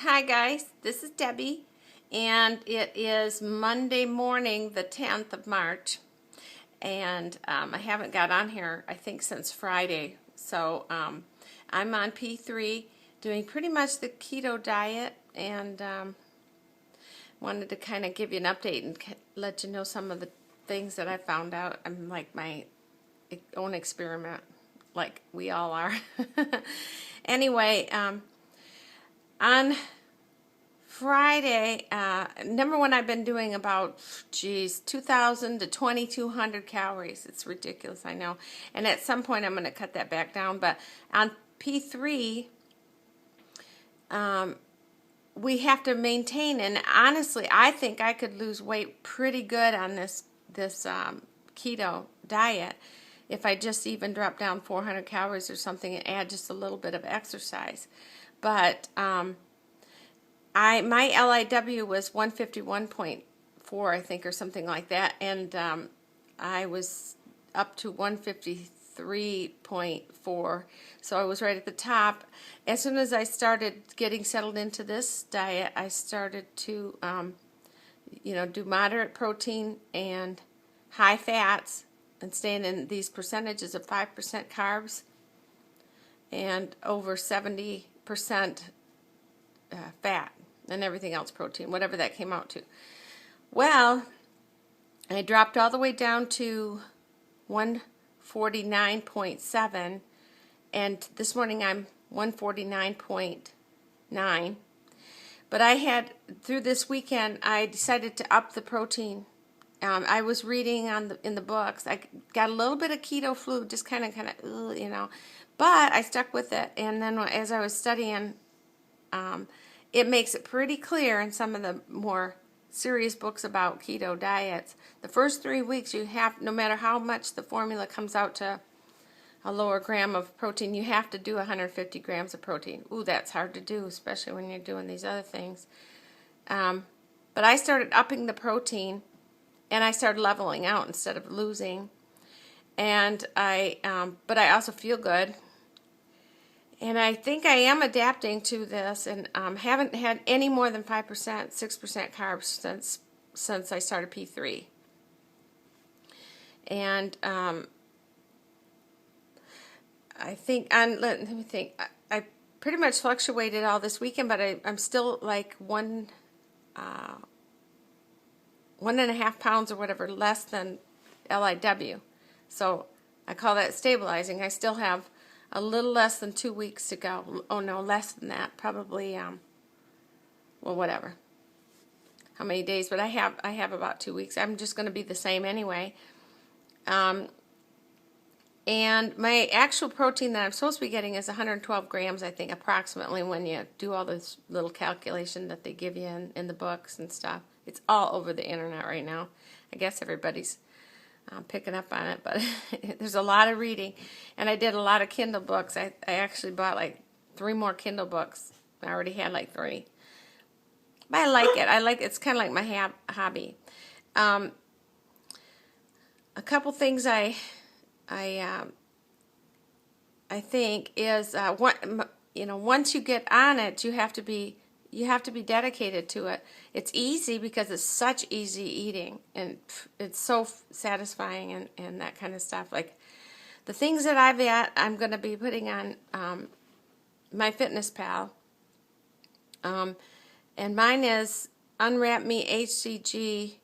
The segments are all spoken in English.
Hi guys, this is Debbie, and it is Monday morning, the 10th of March, and I haven't got on here, I think, since Friday, so I'm on P3, doing pretty much the keto diet, and wanted to kind of give you an update and let you know some of the things that I found out. I'm like my own experiment, like we all are. Anyway, on Friday, number one, I've been doing about, 2,000 to 2,200 calories. It's ridiculous, I know. And at some point, I'm going to cut that back down. But on P3, we have to maintain. And honestly, I think I could lose weight pretty good on this keto diet if I just even drop down 400 calories or something and add just a little bit of exercise. But my LIW was 151.4, I think, or something like that, and I was up to 153.4, so I was right at the top. As soon as I started getting settled into this diet, I started to, do moderate protein and high fats, and staying in these percentages of 5% carbs and over 70% fat, and everything else protein, whatever that came out to. Well, I dropped all the way down to 149.7, and this morning I'm 149.9. But I had, through this weekend, I decided to up the protein. I was reading in the books. I got a little bit of keto flu, just kind of, but I stuck with it. And then as I was studying, it makes it pretty clear in some of the more serious books about keto diets. The first 3 weeks, you have, no matter how much the formula comes out to a lower gram of protein, you have to do 150 grams of protein. Ooh, that's hard to do, especially when you're doing these other things. But I started upping the protein, and I started leveling out instead of losing. And but I also feel good. And I think I am adapting to this, and haven't had any more than 5%, 6% carbs since I started P3. And I think, let me think, I pretty much fluctuated all this weekend, but I'm still like 1.5 pounds or whatever less than LIW. So I call that stabilizing. I still have a little less than 2 weeks to go. Oh no, less than that. Probably, well, whatever. How many days? But I have about 2 weeks. I'm just going to be the same anyway. And my actual protein that I'm supposed to be getting is 112 grams, I think, approximately, when you do all this little calculation that they give you in the books and stuff. It's all over the internet right now. I guess everybody's picking up on it, but there's a lot of reading, and I did a lot of Kindle books. I actually bought like 3 more Kindle books. I already had like 3, but I like it. It's kind of like my hobby. A couple things I think is once you get on it, you have to be dedicated to it. It's easy because it's such easy eating, and it's so satisfying and that kind of stuff. Like the things that I'm going to be putting on my Fitness Pal, and mine is Unwrap Me HCG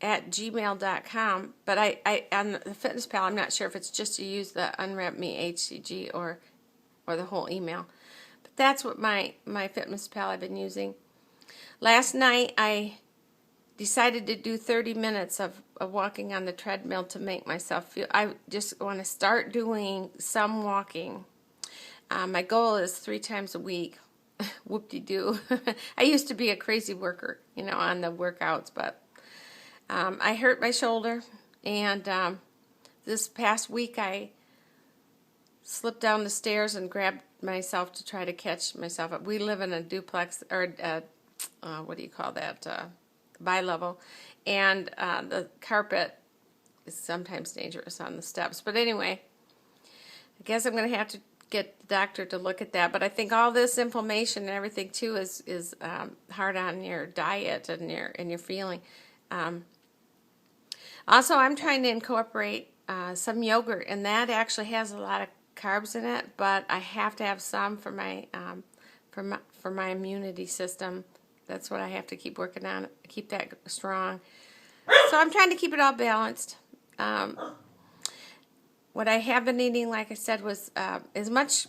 at gmail.com, but I on the Fitness Pal, I'm not sure if it's just to use the Unwrap Me HCG or the whole email. But that's what my Fitness Pal I've been using. Last night I decided to do 30 minutes of walking on the treadmill to make myself feel, I just want to start doing some walking. My goal is 3 times a week. Whoop-de-doo. I used to be a crazy worker, on the workouts, but I hurt my shoulder, and this past week I slipped down the stairs and grabbed myself to try to catch myself up. We live in a duplex, or what do you call that, bi-level, and the carpet is sometimes dangerous on the steps. But anyway, I guess I'm going to have to get the doctor to look at that. But I think all this inflammation and everything too is hard on your diet and your feeling. Also, I'm trying to incorporate some yogurt, and that actually has a lot of carbs in it. But I have to have some for my immunity system. That's what I have to keep working on, keep that strong. So I'm trying to keep it all balanced. What I have been eating, like I said, was as much.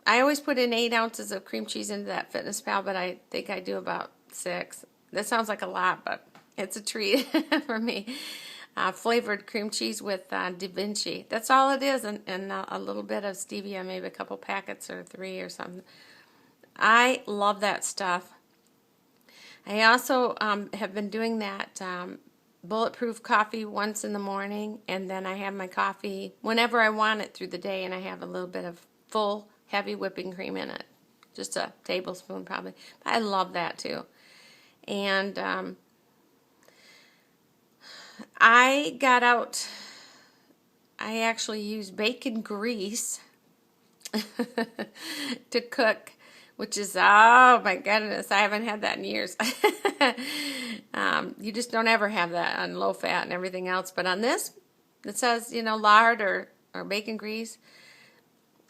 I always put in 8 ounces of cream cheese into that Fitness Pal, but I think I do about 6. That sounds like a lot, but it's a treat for me. Flavored cream cheese with Vinci. That's all it is, and a little bit of stevia, maybe a couple packets or 3 or something. I love that stuff. I also have been doing that bulletproof coffee once in the morning, and then I have my coffee whenever I want it through the day, and I have a little bit of full, heavy whipping cream in it. Just a tablespoon probably. I love that too. And I actually use bacon grease to cook, which is, oh my goodness, I haven't had that in years. You just don't ever have that on low fat and everything else. But on this, it says, lard or bacon grease.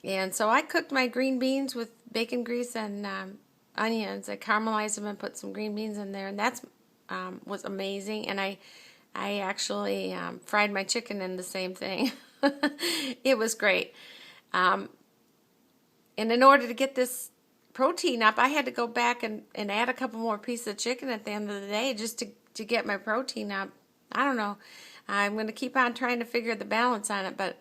And so I cooked my green beans with bacon grease and onions. I caramelized them and put some green beans in there, and that's was amazing. And I actually fried my chicken in the same thing. It was great. And in order to get this protein up, I had to go back and add a couple more pieces of chicken at the end of the day just to get my protein up. I don't know. I'm going to keep on trying to figure the balance on it, but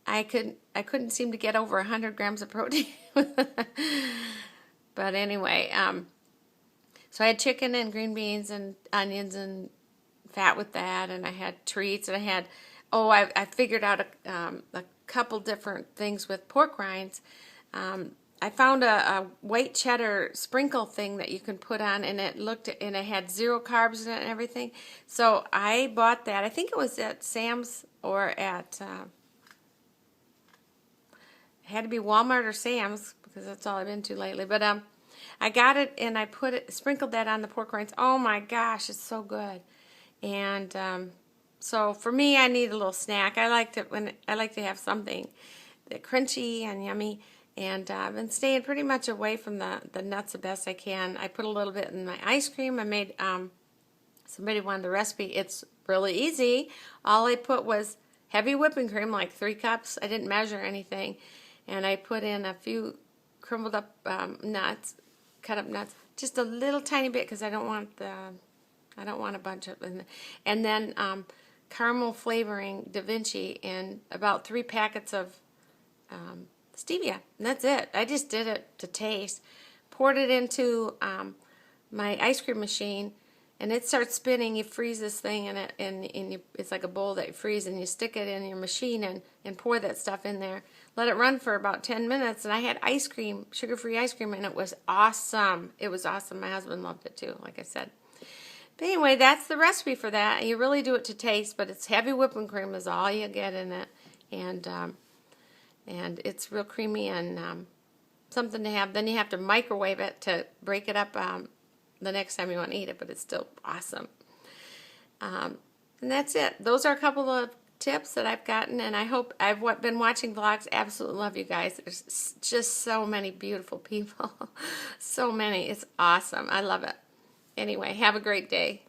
I couldn't seem to get over 100 grams of protein. But anyway, so I had chicken and green beans and onions and fat with that, and I had treats, and I had, I figured out a couple different things with pork rinds. I found a white cheddar sprinkle thing that you can put on, and it had 0 carbs in it and everything. So I bought that. I think it was at Sam's or at it had to be Walmart or Sam's, because that's all I've been to lately. But I got it, and I sprinkled that on the pork rinds. Oh my gosh, it's so good. And so for me, I need a little snack. I like to have something that's crunchy and yummy. And I've been staying pretty much away from the nuts the best I can. I put a little bit in my ice cream. I made, somebody wanted the recipe. It's really easy. All I put was heavy whipping cream, like 3 cups. I didn't measure anything. And I put in a few crumbled up nuts, cut up nuts, just a little tiny bit, because I don't want a bunch of them. And then caramel flavoring Vinci, and about 3 packets of Stevia, and that's it. I just did it to taste. Poured it into my ice cream machine, and it starts spinning. You freeze this thing in it, and it's like a bowl that you freeze, and you stick it in your machine and pour that stuff in there. Let it run for about 10 minutes, and I had ice cream, sugar-free ice cream, and it was awesome. It was awesome. My husband loved it too, like I said. But anyway, that's the recipe for that. You really do it to taste, but it's heavy whipping cream is all you get in it, and it's real creamy and something to have. Then you have to microwave it to break it up the next time you want to eat it, but it's still awesome. And that's it. Those are a couple of tips that I've gotten, and I hope I've been watching vlogs. Absolutely love you guys. There's just so many beautiful people. So many. It's awesome. I love it. Anyway, have a great day.